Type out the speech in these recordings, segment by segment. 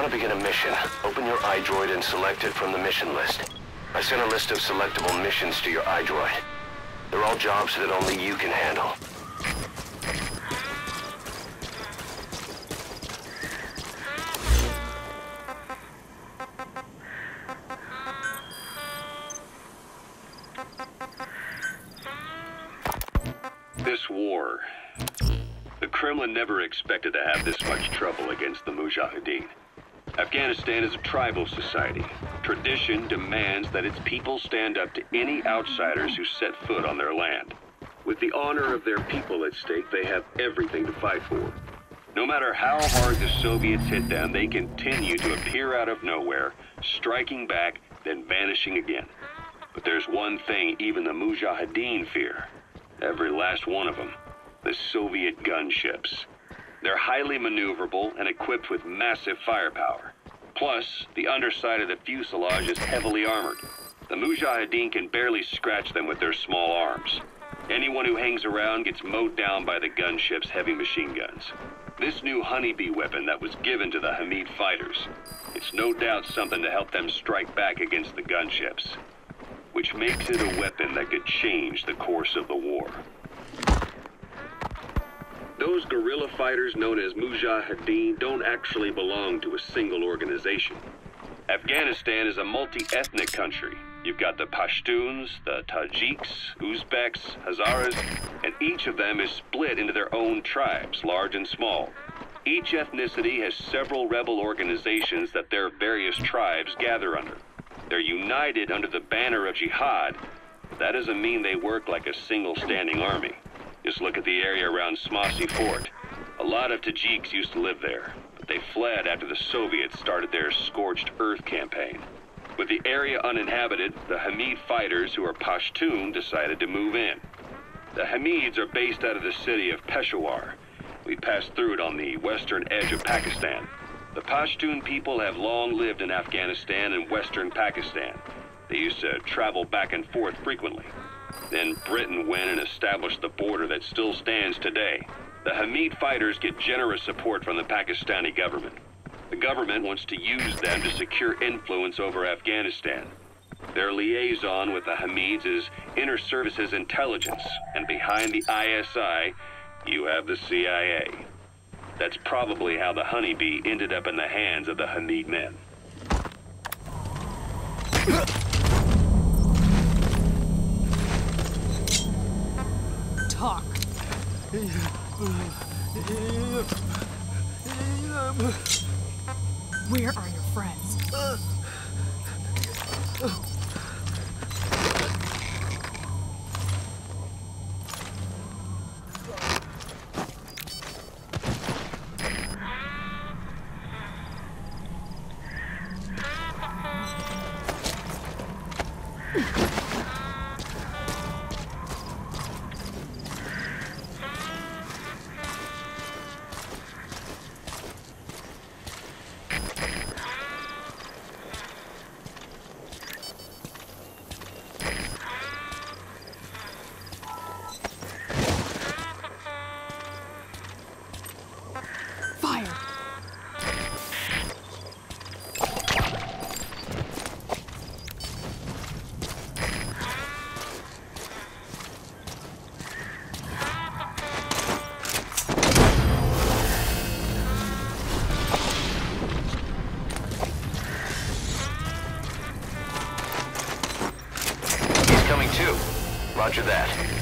to begin a mission, open your iDroid and select it from the mission list. I sent a list of selectable missions to your iDroid. They're all jobs that only you can handle. This war, the Kremlin never expected to have this much trouble against the Mujahideen. Afghanistan is a tribal society. Tradition demands that its people stand up to any outsiders who set foot on their land. With the honor of their people at stake, they have everything to fight for. No matter how hard the Soviets hit them, they continue to appear out of nowhere, striking back, then vanishing again. But there's one thing even the Mujahideen fear. Every last one of them. The Soviet gunships. They're highly maneuverable and equipped with massive firepower. Plus, the underside of the fuselage is heavily armored. The Mujahideen can barely scratch them with their small arms. Anyone who hangs around gets mowed down by the gunship's heavy machine guns. This new honeybee weapon that was given to the Hamid fighters, it's no doubt something to help them strike back against the gunships, which makes it a weapon that could change the course of the war. Those guerrilla fighters known as Mujahideen don't actually belong to a single organization. Afghanistan is a multi-ethnic country. You've got the Pashtuns, the Tajiks, Uzbeks, Hazaras, and each of them is split into their own tribes, large and small. Each ethnicity has several rebel organizations that their various tribes gather under. They're united under the banner of jihad, but that doesn't mean they work like a single standing army. Just look at the area around Smasi Fort. A lot of Tajiks used to live there, but they fled after the Soviets started their Scorched Earth campaign. With the area uninhabited, the Hamid fighters, who are Pashtun, decided to move in. The Hamids are based out of the city of Peshawar. We passed through it on the western edge of Pakistan. The Pashtun people have long lived in Afghanistan and western Pakistan. They used to travel back and forth frequently. Then Britain went and established the border that still stands today. The Hamid fighters get generous support from the Pakistani government. The government wants to use them to secure influence over Afghanistan. Their liaison with the Hamids is Inter-Services Intelligence, and behind the ISI, you have the CIA. That's probably how the honeybee ended up in the hands of the Hamid men. Talk. Where are your friends? Roger that.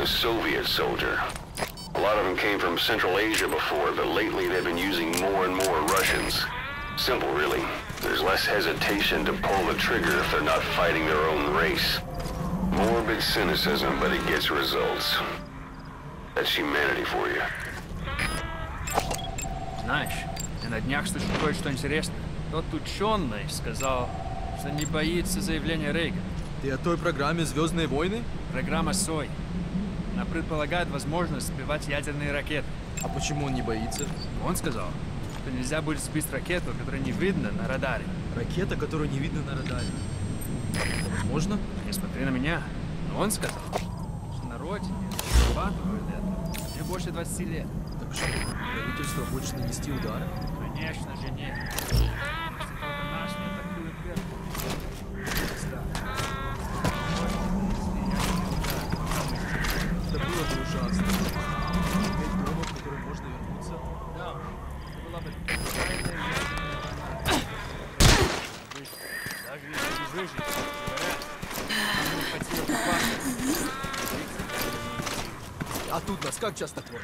Soviet soldier. lot of them came from Central Asia before, but lately they've been using more and more Russians. Simple, really. There's less hesitation to pull the trigger if they're not fighting their own race. Morbid cynicism, but it gets results. That's humanity for you. Знаешь, я на днях слышу кое-что интересное. Тот ученый сказал, что не боится заявления Рейгана. Ты о той программе «Звездные войны»? Программа СОЙ. Она предполагает возможность сбивать ядерные ракеты. А почему он не боится? Он сказал, что нельзя будет сбить ракету, которая не видно на радаре. Ракета, которую не видно на радаре. Это возможно? Не смотри на меня. Но он сказал, что на родине разрабатывают это уже больше 20 лет. Так что, правительство хочет нанести удары? Конечно же нет. Если только наш не атакует первым. Это было бы ужасно. Иметь дома, в который можно вернуться. Да, это была бы тайная даже если не выжить, говорят, нам не хватило попасть. А тут нас как часто кормят?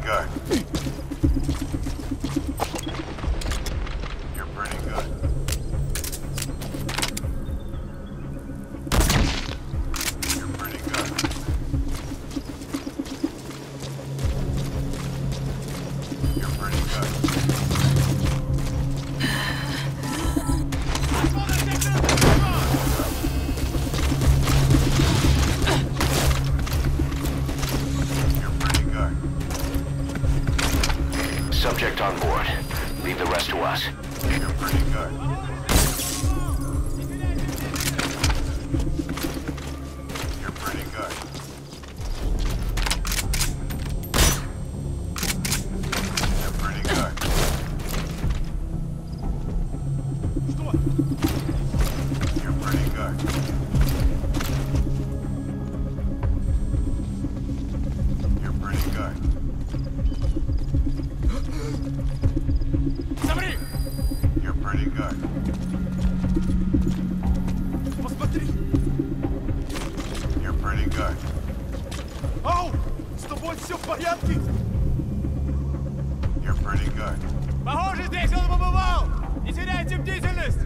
good. You're pretty good. You're pretty good. You're pretty good. Subject on board. Leave the rest to us. You're pretty good. You're pretty good. You're pretty good. You're pretty good. You're pretty good. You're pretty good. Посмотри! You're pretty good. Ау! С тобой все в порядке? You're pretty good. Похоже, здесь он побывал! Не теряйте бдительность!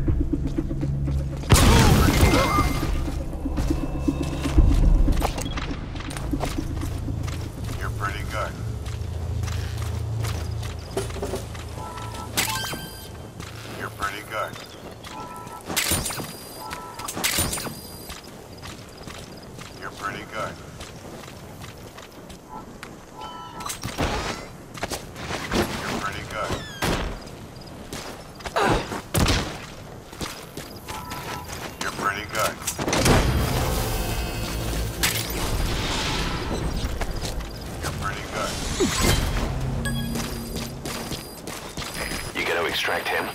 You're pretty good. You're pretty good. You're pretty good. You're pretty good. You're pretty good. You're pretty good. You gonna extract him?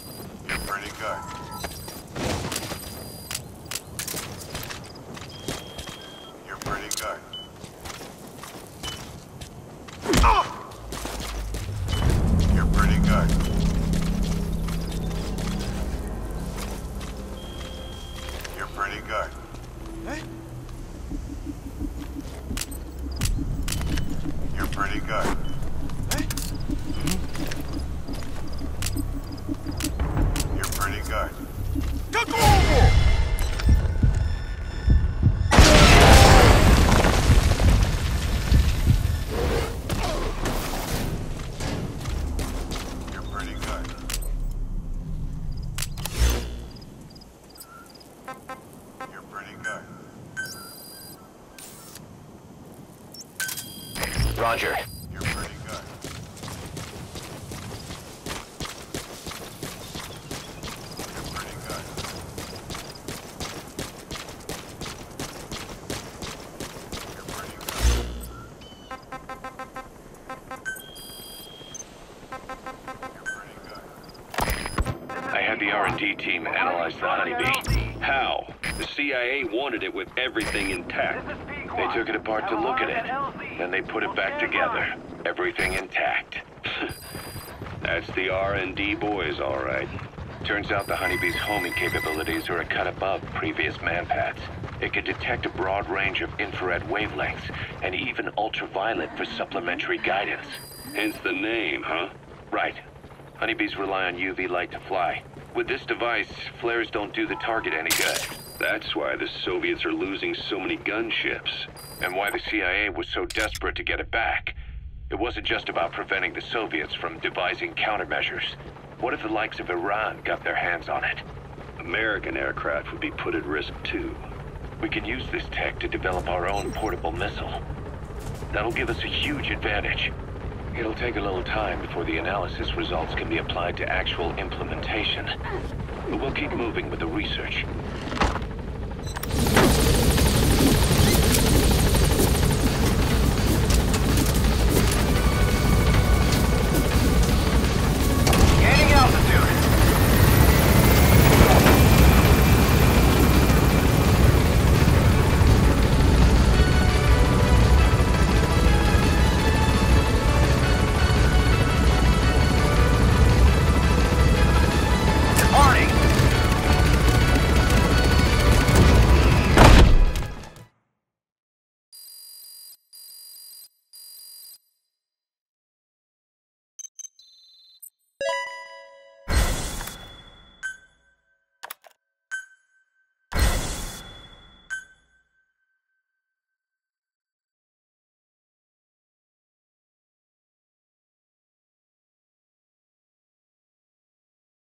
You're pretty good. You're pretty good. You're pretty good. You're pretty good. Eh? You're pretty good. Eh? You're pretty good. Какого? You're pretty good. You're pretty good. Roger. You're pretty good. You're pretty good. You're pretty good. You're pretty good. I had the R&D team analyze the honeybee. How? The CIA wanted it with everything intact. They took it apart to look at it. Then they put it back together. Everything intact. That's the R&D boys, all right. Turns out the honeybee's homing capabilities are a cut above previous manpads. It can detect a broad range of infrared wavelengths and even ultraviolet for supplementary guidance. Hence the name, huh? Right. Honeybees rely on UV light to fly. With this device, flares don't do the target any good. That's why the Soviets are losing so many gunships. And why the CIA was so desperate to get it back. It wasn't just about preventing the Soviets from devising countermeasures. What if the likes of Iran got their hands on it? American aircraft would be put at risk too. We can use this tech to develop our own portable missile. That'll give us a huge advantage. It'll take a little time before the analysis results can be applied to actual implementation. But we'll keep moving with the research.